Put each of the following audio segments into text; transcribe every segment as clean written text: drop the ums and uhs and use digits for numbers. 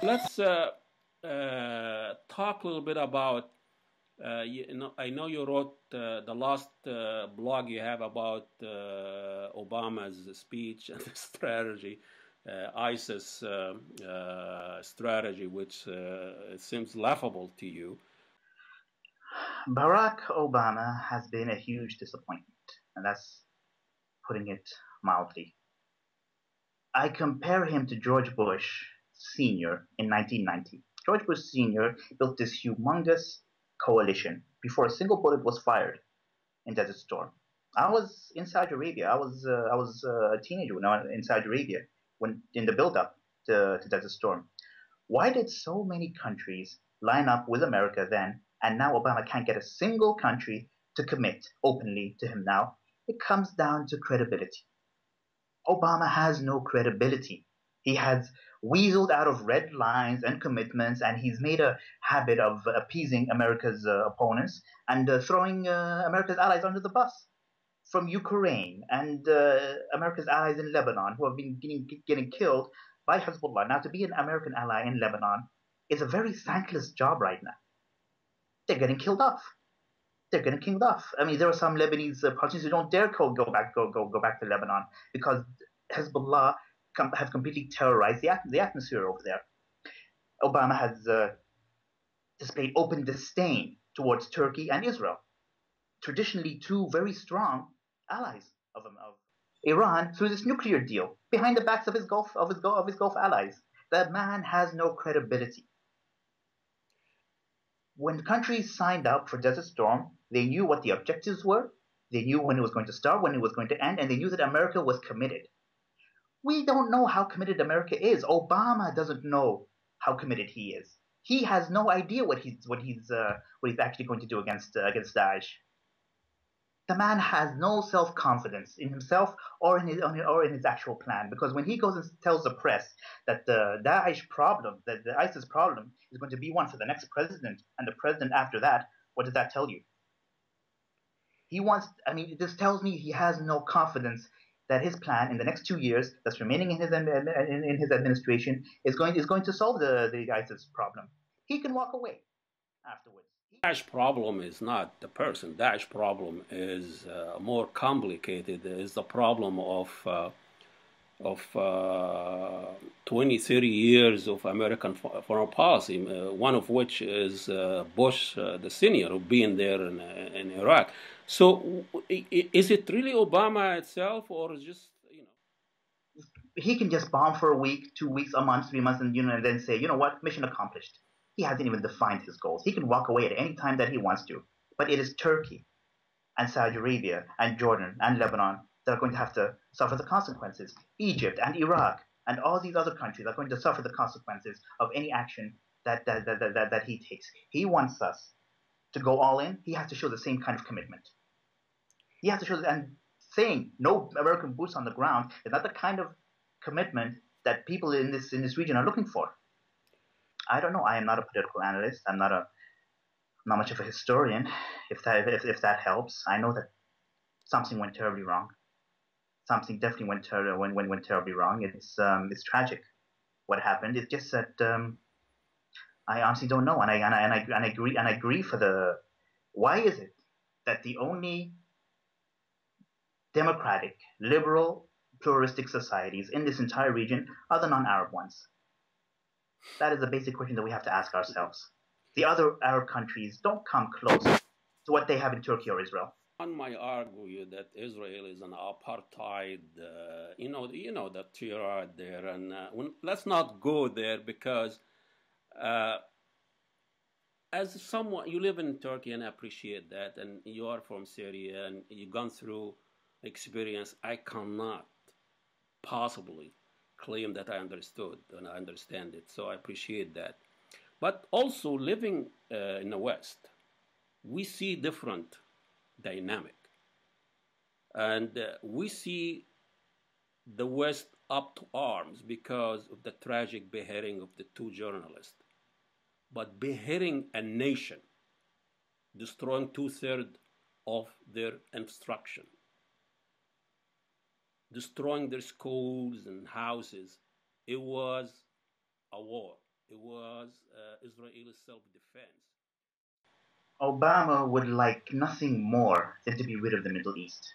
Let's talk a little bit about. I know you wrote the last blog you have about Obama's speech and strategy, ISIS strategy, which it seems laughable to you. Barack Obama has been a huge disappointment, and that's putting it mildly. I compare him to George Bush Sr. in 1990. George Bush Sr. built this humongous coalition before a single bullet was fired in Desert Storm. I was in Saudi Arabia. I was a teenager when I was in Saudi Arabia when in the build-up to Desert Storm. Why did so many countries line up with America then, and now Obama can't get a single country to commit openly to him now? It comes down to credibility. Obama has no credibility. He has weaseled out of red lines and commitments, and he's made a habit of appeasing America's opponents and throwing America's allies under the bus. From Ukraine and America's allies in Lebanon, who have been getting killed by Hezbollah. Now, to be an American ally in Lebanon is a very thankless job right now. They're getting killed off. They're getting killed off. I mean, there are some Lebanese politicians who don't dare go back to Lebanon because Hezbollah have completely terrorized the atmosphere over there. Obama has displayed open disdain towards Turkey and Israel, traditionally two very strong allies of Iran through this nuclear deal behind the backs of his Gulf allies. The man has no credibility. When countries signed up for Desert Storm, they knew what the objectives were, they knew when it was going to start, when it was going to end, and they knew that America was committed. We don't know how committed America is. Obama doesn't know how committed he is. He has no idea what he's actually going to do against Daesh. The man has no self-confidence in himself or in his actual plan, because when he goes and tells the press that the Daesh problem, that the ISIS problem is going to be one for the next president and the president after that, what does that tell you? He wants, I mean, this tells me he has no confidence that his plan in the next 2 years that's remaining in his administration is going to solve the ISIS problem. He can walk away afterwards. Daesh problem is not the person. Daesh problem is more complicated. It's the problem of 20, 30 years of American foreign policy, one of which is Bush, the senior, being there in Iraq. So, is it really Obama itself, or just He can just bomb for a week, 2 weeks, a month, 3 months, and then say, you know what, mission accomplished. He hasn't even defined his goals. He can walk away at any time that he wants to. But it is Turkey and Saudi Arabia and Jordan and Lebanon that are going to have to suffer the consequences. Egypt and Iraq and all these other countries are going to suffer the consequences of any action that he takes. He wants us to go all in. He has to show the same kind of commitment. He has to show, and saying no American boots on the ground is not the kind of commitment that people in this region are looking for. I don't know. I am not a political analyst. I'm not much of a historian. If that helps, I know that something went terribly wrong. Something definitely went terribly wrong. It's tragic what happened. It's just that I honestly don't know, and I agree for the. Why is it that the only democratic, liberal, pluralistic societies in this entire region are the non-Arab ones? That is the basic question that we have to ask ourselves. The other Arab countries don't come close to what they have in Turkey or Israel. one might argue that Israel is an apartheid, that tyranny there, and let's not go there because as someone you live in Turkey and I appreciate that, and you are from Syria and you've gone through experience, I cannot possibly claim that I understood and I understand it. So I appreciate that. But also living in the West, we see different dynamic. And we see the West up to arms because of the tragic beheading of the two journalists. But beheading a nation, destroying two-thirds of their instruction, destroying their schools and houses, it was a war. It was Israeli self-defense. Obama would like nothing more than to be rid of the Middle East.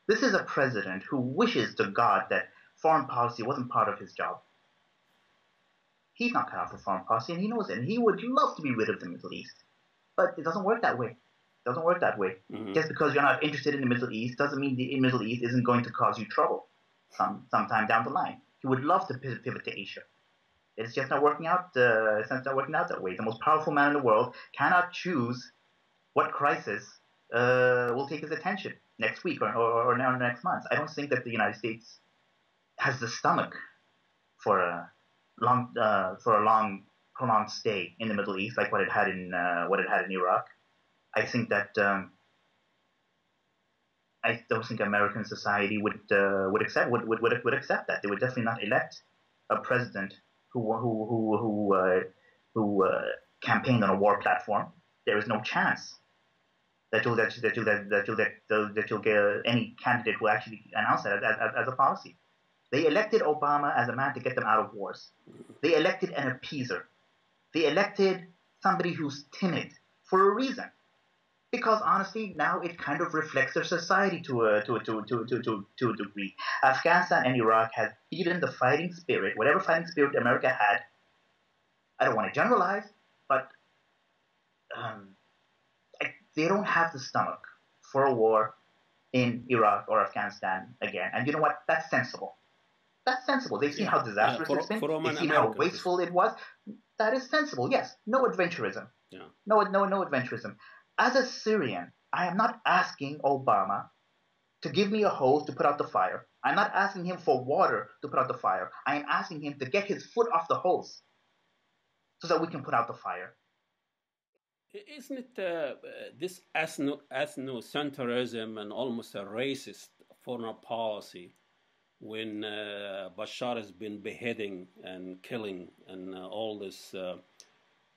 This is a president who wishes to God that foreign policy wasn't part of his job. He's not cut out for foreign policy, and he knows it. And he would love to be rid of the Middle East. But it doesn't work that way. It doesn't work that way. Mm-hmm. Just because you're not interested in the Middle East doesn't mean the Middle East isn't going to cause you trouble sometime down the line. He would love to pivot to Asia. It's just not working out. It's not working out that way. The most powerful man in the world cannot choose what crisis will take his attention next week or next month. I don't think that the United States has the stomach for a long prolonged stay in the Middle East like what it had in Iraq. I think that I don't think American society would accept that. They would definitely not elect a president who campaigned on a war platform. There is no chance that you'll get any candidate who actually announce that as a policy. They elected Obama as a man to get them out of wars. They elected an appeaser. They elected somebody who's timid for a reason. Because honestly, now it kind of reflects their society to a degree. Afghanistan and Iraq have beaten the fighting spirit, whatever fighting spirit America had. I don't want to generalize, but they don't have the stomach for a war in Iraq or Afghanistan again. And you know what? That's sensible. That's sensible. They've seen how disastrous it's been. They've seen how wasteful it was. That is sensible. Yes. No adventurism. Yeah. No adventurism. As a Syrian, I am not asking Obama to give me a hose to put out the fire. I'm not asking him for water to put out the fire. I am asking him to get his foot off the hose so that we can put out the fire. Isn't it this ethnocentrism and almost a racist foreign policy when Bashar has been beheading and killing and all this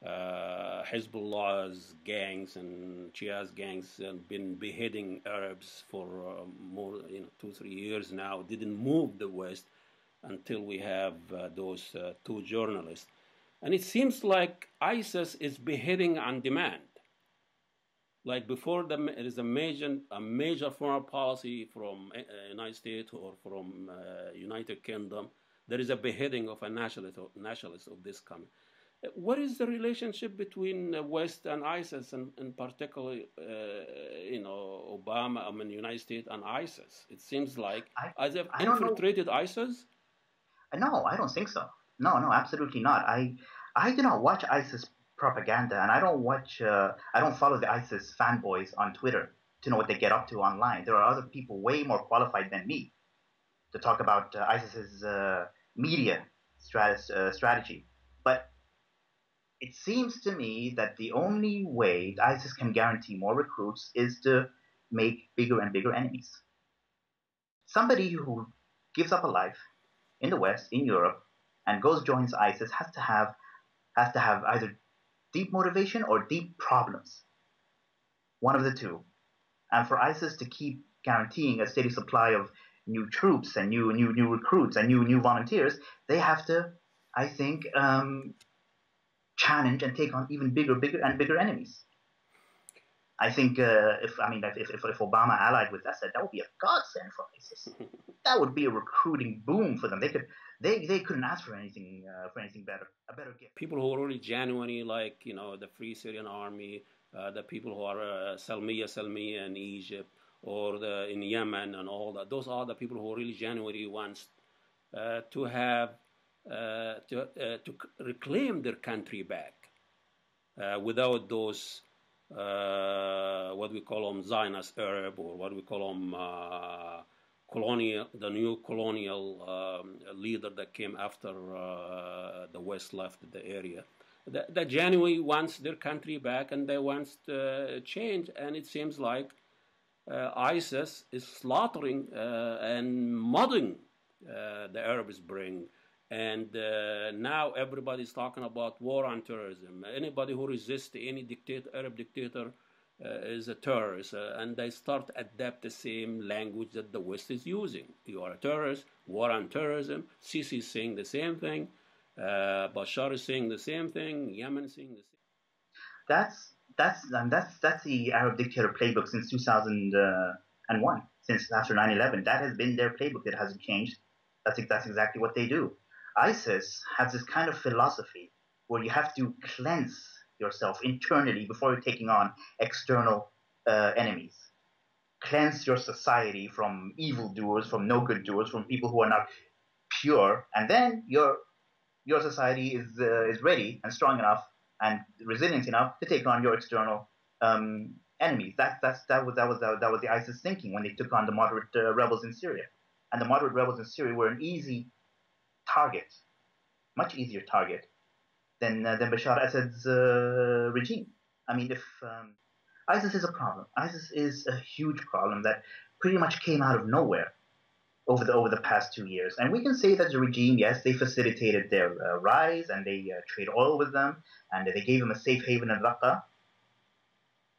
Hezbollah's gangs and Shia's gangs have been beheading Arabs for more 2-3 years now. Didn't move the West until we have those two journalists. And it seems like ISIS is beheading on demand. Like before, there is a major foreign policy from United States or from United Kingdom. There is a beheading of a nationalist of this kind. What is the relationship between West and ISIS, and particularly, Obama, United States and ISIS? It seems like as if infiltrated ISIS. No, I don't think so. No, absolutely not. I do not watch ISIS propaganda, and I don't follow the ISIS fanboys on Twitter to know what they get up to online. There are other people way more qualified than me to talk about ISIS's media strategy. But it seems to me that the only way ISIS can guarantee more recruits is to make bigger and bigger enemies. Somebody who gives up a life in the West, in Europe, and joins ISIS has to have either deep motivation or deep problems. One of the two. And for ISIS to keep guaranteeing a steady supply of new troops and new recruits and new volunteers, they have to, I think, challenge and take on even bigger enemies. I think if Obama allied with Assad, that would be a godsend for ISIS. That would be a recruiting boom for them. They couldn't ask for anything better, a better gift. People who are really genuinely, like the Free Syrian Army, the people who are Salmiya in Egypt or in Yemen and all that. Those are the people who really genuinely want to have to reclaim their country back without those. What we call them Zionist Arab, or what we call them the new colonial leader that came after the West left the area. The Janjaweed wants their country back and they want change, and it seems like ISIS is slaughtering and mudding the Arab Spring. And now everybody's talking about war on terrorism. Anybody who resists any Arab dictator is a terrorist, and they start to adapt the same language that the West is using. You are a terrorist, war on terrorism. Sisi is saying the same thing. Bashar is saying the same thing. Yemen is saying the same. That's the Arab dictator playbook since 2001, since after 9/11. That has been their playbook. It hasn't changed. That's exactly what they do. ISIS has this kind of philosophy where you have to cleanse yourself internally before you're taking on external enemies. Cleanse your society from evildoers, from no good doers, from people who are not pure, and then your society is ready and strong enough and resilient enough to take on your external enemies. That was the ISIS thinking when they took on the moderate rebels in Syria, and the moderate rebels in Syria were an easy target, much easier target than Bashar Assad's regime. I mean, if ISIS is a problem, ISIS is a huge problem that pretty much came out of nowhere over the past 2 years. And we can say that the regime, yes, they facilitated their rise and they trade oil with them and they gave them a safe haven in Raqqa.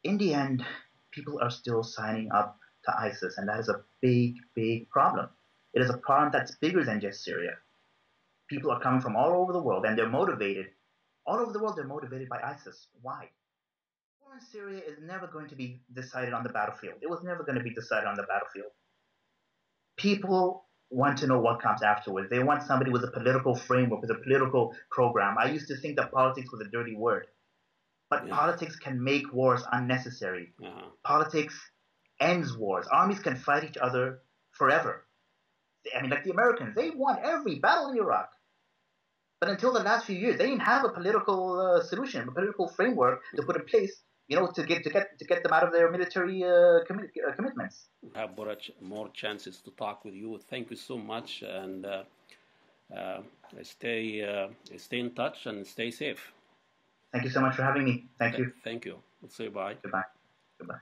In the end, people are still signing up to ISIS, and that is a big, big problem. It is a problem that's bigger than just Syria. People are coming from all over the world, and they're motivated. All over the world, they're motivated by ISIS. Why? War in Syria is never going to be decided on the battlefield. It was never going to be decided on the battlefield. People want to know what comes afterwards. They want somebody with a political framework, with a political program. I used to think that politics was a dirty word. But politics can make wars unnecessary. Politics ends wars. Armies can fight each other forever. I mean, like the Americans, they won every battle in Iraq. But until the last few years, they didn't have a political solution, a political framework to put in place, to get them out of their military commitments. Have more chances to talk with you. Thank you so much, and stay in touch and stay safe. Thank you so much for having me. Thank you. Thank you. We'll say bye. Goodbye. Goodbye.